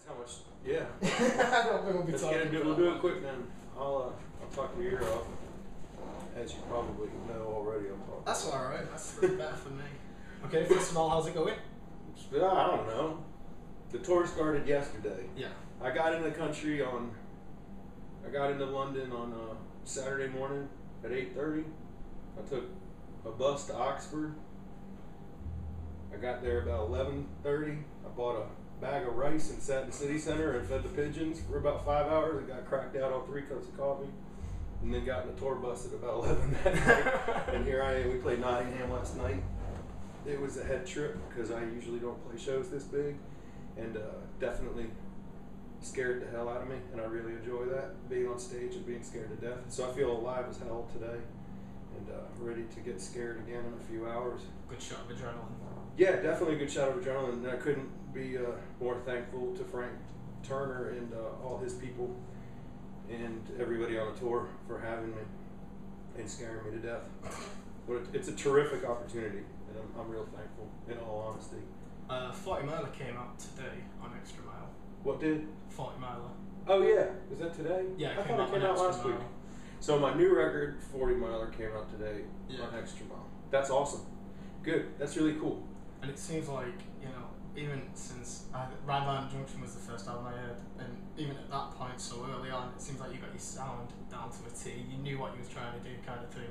That's how much. Yeah. I don't think we'll be Let's talking get into it. about We'll do that. it quick then. I'll talk your ear off. As you probably know already, I'm talking. That's alright, that's better for me. Okay, first of all, how's it going? I don't know. The tour started yesterday. Yeah. I got into London on Saturday morning at 8:30. I took a bus to Oxford. I got there about 11:30. I bought a bag of rice and sat in the city center and fed the pigeons for about 5 hours. I got cracked out on 3 cups of coffee. And then got in a tour bus at about 11 that night. And here I am. We played Nottingham last night. It was a head trip because I usually don't play shows this big. And definitely scared the hell out of me. And I really enjoy that, being on stage and being scared to death. So I feel alive as hell today. And ready to get scared again in a few hours. Good shot of adrenaline. Yeah, definitely a good shot of adrenaline. And I couldn't be more thankful to Frank Turner and all his people and everybody on the tour for having me and scaring me to death. But it's a terrific opportunity, and I'm real thankful, in all honesty. 40 Miler came out today on Extra Mile. What did? 40 Miler. Oh yeah, is that today? Yeah, I thought it came out last week. So my new record, 40 Miler, came out today on Extra Mile. That's awesome. Good. That's really cool. And it seems like, you know, even since Ride Violent Junction was the first album I heard, and even at that point so early on, it seems like you got your sound down to a T. You knew what you was trying to do, kind of thing.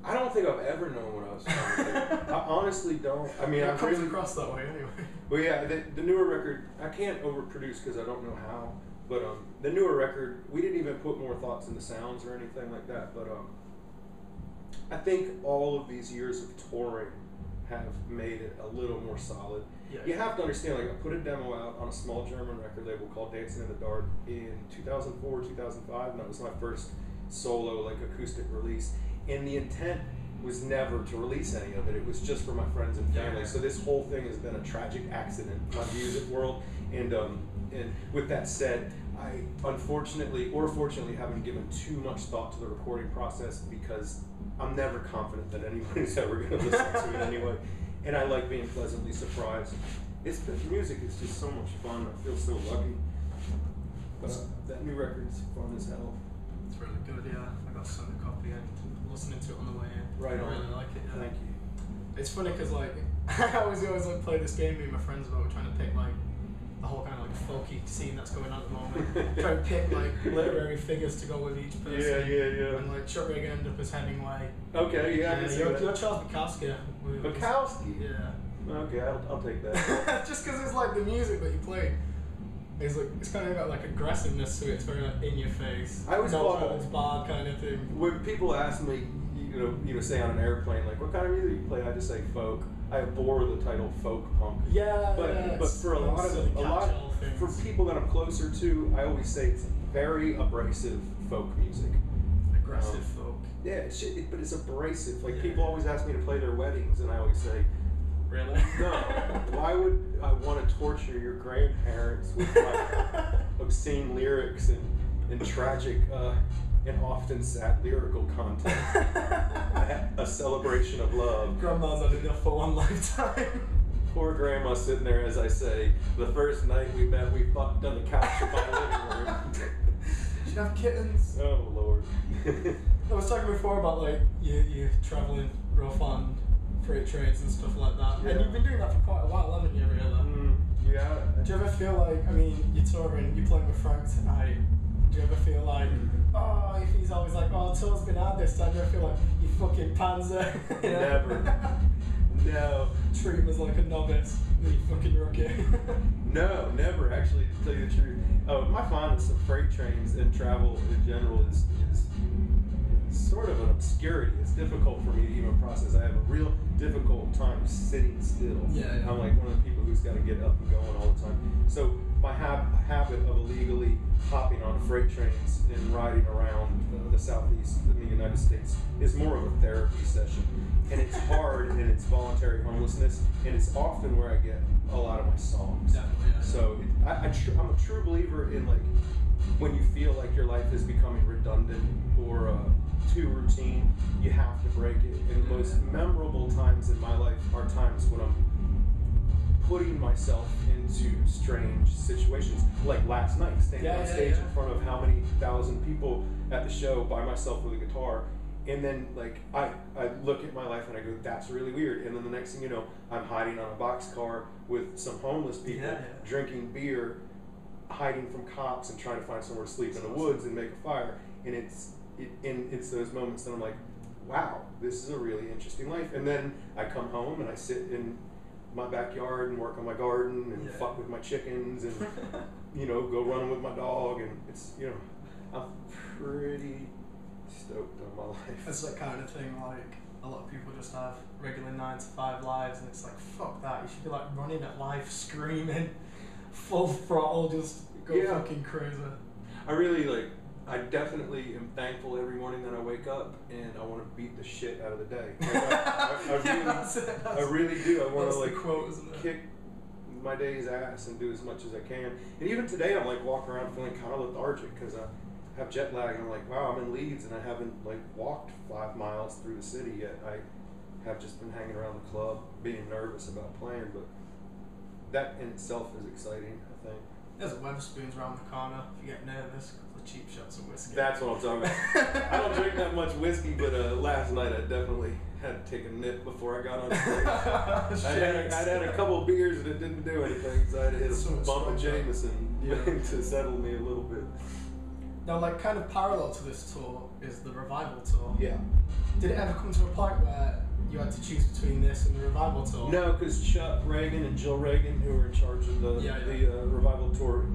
I don't think I've ever known what I was trying to do. I honestly don't. I mean, it comes across that way anyway. Well, yeah, the newer record, I can't overproduce because I don't know how. But the newer record, we didn't even put more thoughts into sounds or anything like that. But I think all of these years of touring have made it a little more solid. Yeah. You have to understand, like, I put a demo out on a small German record label called Dancing in the Dark in 2004, 2005, and that was my first solo, like, acoustic release. And the intent was never to release any of it. It was just for my friends and family. Yeah. So this whole thing has been a tragic accident in my music world. And with that said, I unfortunately or fortunately haven't given too much thought to the recording process because I'm never confident that anybody's ever going to listen to it anyway. And I like being pleasantly surprised. Music is just so much fun. I feel so lucky. But that new record's fun as hell. It's really good, yeah. I got sent a copy and listening to it on the way in. Right on. I really like it, yeah. Thank you. It's funny because, like, I always like play this game with my friends about trying to pick, like, the whole kind of, like, folky scene that's going on at the moment. Try to pick, like, literary figures to go with each person. Yeah. And, like, Chuck Reagan ended up as Hemingway. Okay, yeah, I can see that. You're Charles Bukowski. Bukowski? Yeah. Okay, I'll take that. Just because it's, like, the music that you play. It's like it's kind of got like aggressiveness to it. It's very like in your face. I always call it bad kind of thing. When people ask me, you know, say on an airplane, like, what kind of music you play? I just say folk. I abhor the title folk punk. Yeah, but for a lot for people that I'm closer to, I always say it's very abrasive folk music. Aggressive folk. Yeah, but it's abrasive. Like people always ask me to play their weddings, and I always say, really? No. Why would I want to torture your grandparents with like obscene lyrics and tragic and often sad lyrical content? A celebration of love. Grandma's had enough for one lifetime. Poor grandma sitting there, as I say, the first night we met, we fucked on the couch of my living room. She'd have kittens. Oh Lord. I was talking before about like you traveling rough on freight trains and stuff like that. Yeah. And you've been doing that for quite a while, haven't you, really? Yeah. Do you ever feel like, I mean, you're touring, you're playing with Frank tonight, do you ever feel like, oh, if he's always like, oh, the tour's been hard this time, do you ever feel like, you fucking panzer? You know? Never. No. Treat him as like a novice, you fucking rookie. No, never, actually, to tell you the truth. My fondness of freight trains and travel in general is sort of an obscurity. It's difficult for me to even process. I have a real difficult time sitting still. Yeah. I'm like one of the people who's got to get up and going all the time. So my habit of illegally hopping on freight trains and riding around the southeast of the United States is more of a therapy session. And it's hard, and it's voluntary homelessness, and it's often where I get a lot of my songs. Definitely, yeah. So I'm a true believer in, like, when you feel like your life is becoming redundant or too routine, you have to break it. And the most memorable times in my life are times when I'm putting myself in into strange situations. Like last night, standing on stage in front of how many thousand people at the show by myself with a guitar. And then, like, I look at my life and I go, that's really weird. And then the next thing you know, I'm hiding on a boxcar with some homeless people, drinking beer, hiding from cops and trying to find somewhere to sleep in the woods and make a fire. And it's those moments that I'm like, wow, this is a really interesting life. And then I come home and I sit in my backyard and work on my garden and fuck with my chickens and, you know, go running with my dog. And it's, you know, I'm pretty stoked on my life. It's that kind of thing, like, a lot of people just have regular 9-to-5 lives, and it's like, fuck that, you should be, like, running at life, screaming, full throttle, just go fucking crazy. I definitely am thankful every morning that I wake up, and I want to beat the shit out of the day. Like, I really do. I want to, like, kick my day's ass and do as much as I can. And even today, I'm, like, walking around feeling kind of lethargic, because I have jet lag, and I'm like, wow, I'm in Leeds, and I haven't, like, walked 5 miles through the city yet. I have just been hanging around the club, being nervous about playing, but that in itself is exciting, I think. There's a Wetherspoons around the corner. If you get nervous, a couple of cheap shots of whiskey. That's what I'm talking about. I don't drink that much whiskey, but last night I definitely had to take a nip before I got on stage. I'd had a couple of beers and it didn't do anything, so I had to hit a bump of Jameson to settle me a little bit. Now, like, kind of parallel to this tour is the Revival tour. Yeah. Did it ever come to a point where you had to choose between this and the Revival tour? No, because Chuck Reagan and Jill Reagan, who were in charge of the Revival tour,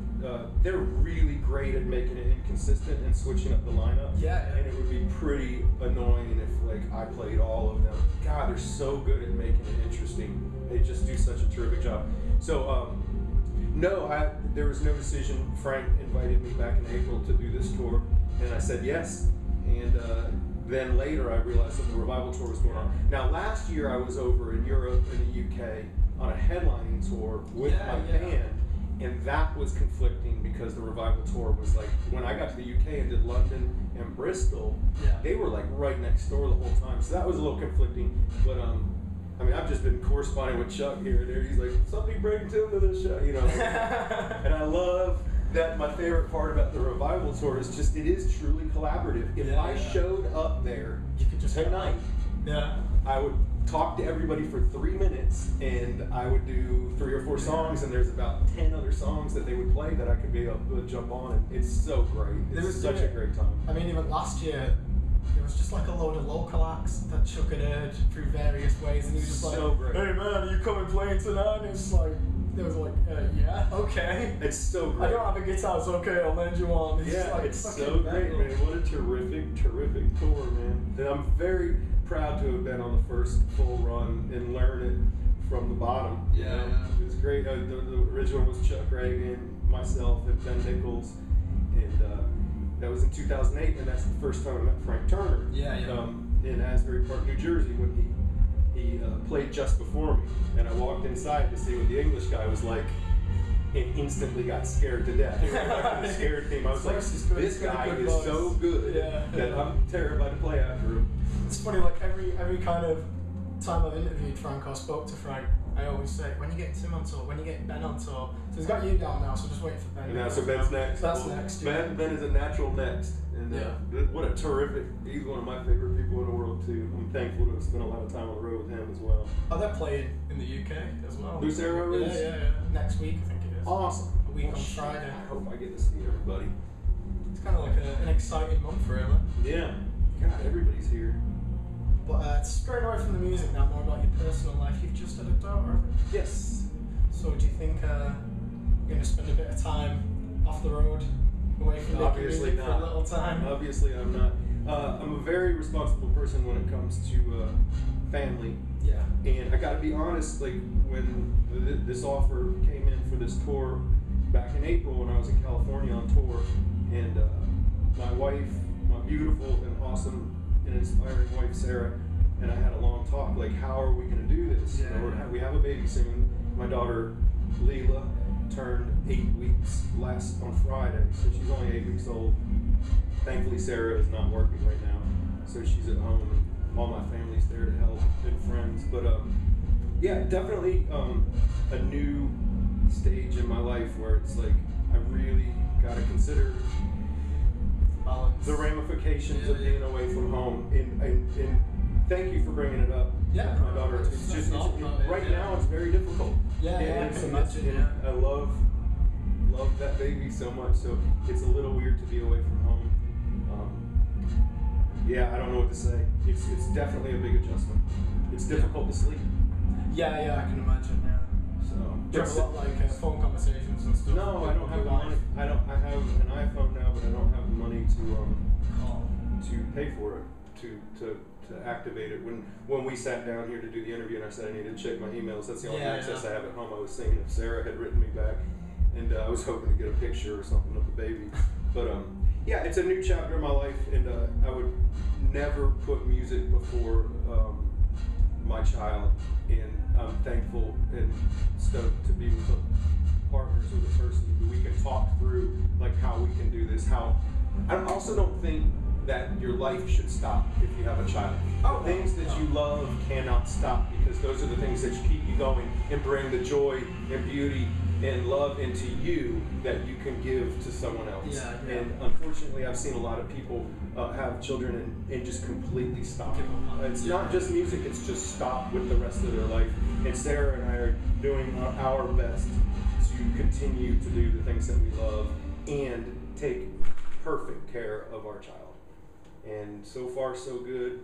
they're really great at making it inconsistent and switching up the lineup. Yeah. And it would be pretty annoying if, like, I played all of them. God, they're so good at making it interesting. They just do such a terrific job. So, no, there was no decision. Frank invited me back in April to do this tour, and I said yes. And then later I realized that the Revival tour was going on. Now, last year I was over in Europe and the UK on a headlining tour with my band, and that was conflicting because the Revival tour was like, when I got to the UK and did London and Bristol, they were like right next door the whole time. So that was a little conflicting, but I mean, I've just been corresponding with Chuck here and there. He's like, somebody bring Tim to this show, you know. And I love that. My favorite part about the Revival tour is just, it is truly collaborative. If I showed up there tonight, I would talk to everybody for 3 minutes, and I would do 3 or 4 songs, and there's about 10 other songs that they would play that I could be able to jump on, and it's so great. It's such a great time. I mean, even last year, there was just like a load of local acts that Chuck had heard through various ways, and he was just like, hey man, are you coming playing tonight? And it's like, there was like, yeah, okay. It's so great. I don't have a guitar, it's okay, I'll lend you one. It's so great, man. What a terrific tour, man. And I'm very proud to have been on the first full run and learn it from the bottom. It was great. The original was Chuck Reagan, myself, and Ben Nichols, and that was in 2008, and that's the first time I met Frank Turner in Asbury Park, New Jersey, when he played just before me. And I walked inside to see what the English guy was like, and instantly got scared to death. The scared team. I was like, this guy is so good that I'm terrified to play after him. It's funny, like every kind of time I've interviewed Frank or spoke to Frank, I always say, when you get Tim on tour, when you get Ben on tour. So he's got you down now, so just wait for Ben. And now, so Ben's next. That's next. Ben is a natural next. And what a terrific, he's one of my favorite people in the world too. I'm thankful to have spent a lot of time on the road with him as well. Oh, they're playing in the UK as well. Lucero is? Yeah. Next week, I think it is. Awesome. A week on Friday. I hope I get to see everybody. It's kind of like an exciting month, really. Yeah. God, everybody's here. But straight away from the music now, more about your personal life. You've just had a daughter. Yes. So do you think you're going to spend a bit of time off the road, away from making music for a little time? Obviously I'm not. I'm a very responsible person when it comes to family. Yeah. And I got to be honest, like when this offer came in for this tour back in April when I was in California on tour, and my wife, my beautiful and awesome and inspiring wife Sarah, and I had a long talk, like, how are we going to do this? We have a baby soon. My daughter Leela turned 8 weeks on Friday, so she's only 8 weeks old. Thankfully Sarah is not working right now, so she's at home, and all my family's there to help and friends. But yeah, definitely a new stage in my life where it's like I really got to consider Balance. the ramifications of being away from home. And thank you for bringing it up. Yeah, My daughter. It's just right now it's very difficult. Yeah, I can imagine. I love that baby so much. So it's a little weird to be away from home. Yeah, I don't know what to say. It's definitely a big adjustment. It's difficult to sleep. Yeah, I can imagine. Yeah. So Do you have a lot like phone conversations and stuff? no, I don't have the money. I have an iPhone now, but I don't have the money to pay for it to activate it. When we sat down here to do the interview and I said I needed to check my emails, that's the only access I have at home. I was thinking if Sarah had written me back, and I was hoping to get a picture or something of the baby. But yeah, it's a new chapter in my life, and I would never put music before my child. And I'm thankful and stoked to be with partners with a person who we can talk through like how we can do this. I also don't think that your life should stop if you have a child. The things that you love cannot stop, because those are the things that keep you going and bring the joy and beauty and love into you that you can give to someone else. And unfortunately, I've seen a lot of people have children and just completely stop. It's not just music, it's just stop with the rest of their life. And Sarah and I are doing our best to continue to do the things that we love and take perfect care of our child. And so far, so good.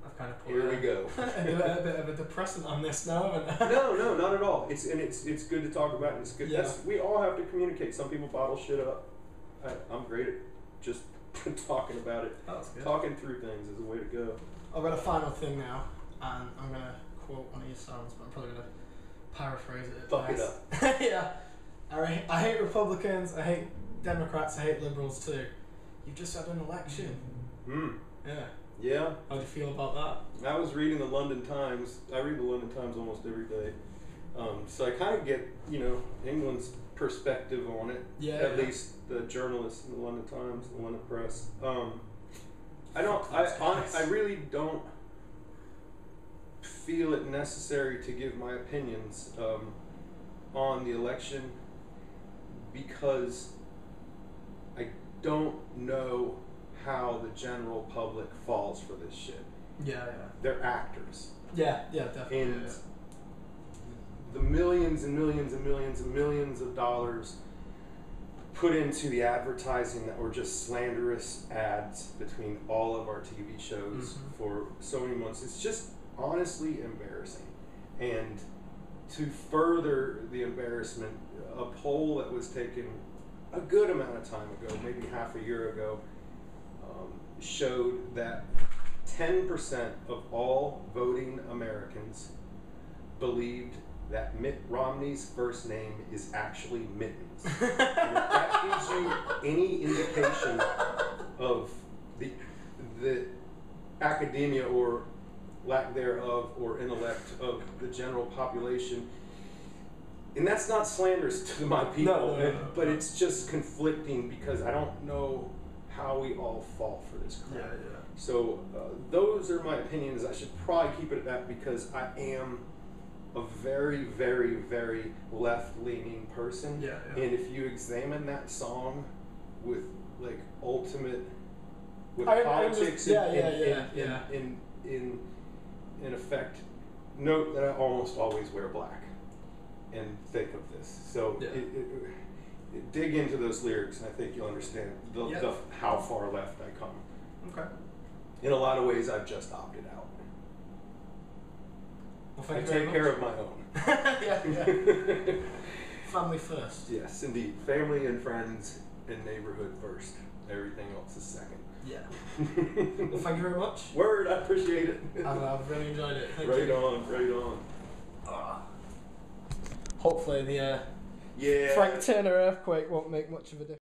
I've kind of put Here we go. a bit of a depressant on this now. No, not at all. It's good to talk about, and it's good. Yeah. We all have to communicate. Some people bottle shit up. I'm great at just talking about it. That's good. Talking through things is a way to go. I've got a final thing now, and I'm going to quote one of your songs, but I'm probably going to paraphrase it. Fuck it up. Yeah. I hate Republicans, I hate Democrats, I hate liberals too. You've just had an election. Yeah. Yeah. How do you feel about that? I was reading the London Times. I read the London Times almost every day. So I kind of get, England's perspective on it. At least the journalists in the London Times, the London Press. I really don't feel it necessary to give my opinions on the election, because I don't know how the general public falls for this shit. Yeah. They're actors. Yeah, definitely. And the millions and millions and millions and millions of dollars put into the advertising that were just slanderous ads between all of our TV shows for so many months. It's just honestly embarrassing. And to further the embarrassment, a poll that was taken a good amount of time ago, maybe half a year ago, showed that 10% of all voting Americans believed that Mitt Romney's first name is actually Mittens. And if that gives you any indication of the academia or lack thereof or intellect of the general population, and that's not slanderous to my people, but it's just conflicting, because I don't know how we all fall for this crap. Yeah. So those are my opinions. I should probably keep it at that, because I am a very, very, very left-leaning person. Yeah. And if you examine that song with ultimate politics in effect, note that I almost always wear black and think of this. So dig into those lyrics, and I think you'll understand how far left I come. Okay. In a lot of ways, I've just opted out. Well, I take care of my own. Yeah. Family first. Yes, indeed. Family and friends and neighborhood first. Everything else is second. Yeah. Well, thank you very much. Word, I appreciate it. I've really enjoyed it. Thank right you. on. Hopefully the Yeah. Frank Turner earthquake won't make much of a difference.